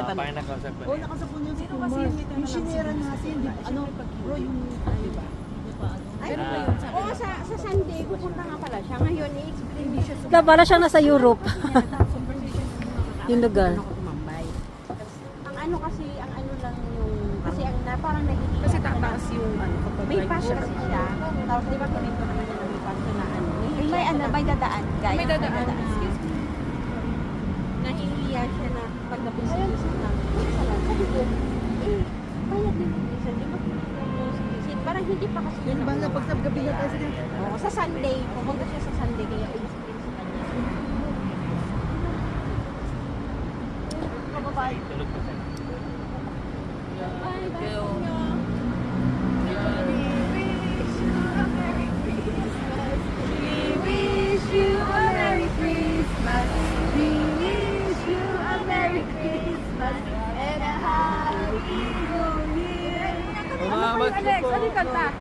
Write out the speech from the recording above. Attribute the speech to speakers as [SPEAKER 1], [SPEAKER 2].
[SPEAKER 1] tanong.
[SPEAKER 2] Parang nakausap ko.
[SPEAKER 3] Oo, nakasapon yung si Kumar. Yung sinera natin, ano, bro, yung, di ba?
[SPEAKER 1] Pero ba yun? Oo, sa Sunday, pupunta nga pala siya. Ngayon, i-explain mo siya.
[SPEAKER 4] Para siyang nasa Europe. Yung lugar.
[SPEAKER 1] Ako tumambay. Ang ano kasi, ang ano lang yung, kasi ang parang nagiging.
[SPEAKER 3] Kasi tataas yung, ano, kapag
[SPEAKER 1] May pass kasi siya. Tapos di ba kinento naman niya na may pass na ano.
[SPEAKER 5] May ano, may dadaan, guys.
[SPEAKER 3] May dadaan.
[SPEAKER 5] Excuse me.
[SPEAKER 1] Nahihiya siya na pagdating sa visit namin. Sabi ko, bayad din yung visit. Di ba kinento mo si visit? Parang hindi pa kasi yun.
[SPEAKER 3] Yung bala, pag sa gabi na tayo sila.
[SPEAKER 1] Oo, sa Sunday. Pumunta siya sa Sunday. Kaya i-explain sa kanya.
[SPEAKER 2] Ay, tulog ko siya.
[SPEAKER 1] Bye, bye.
[SPEAKER 2] Alex,
[SPEAKER 3] Ano kanta?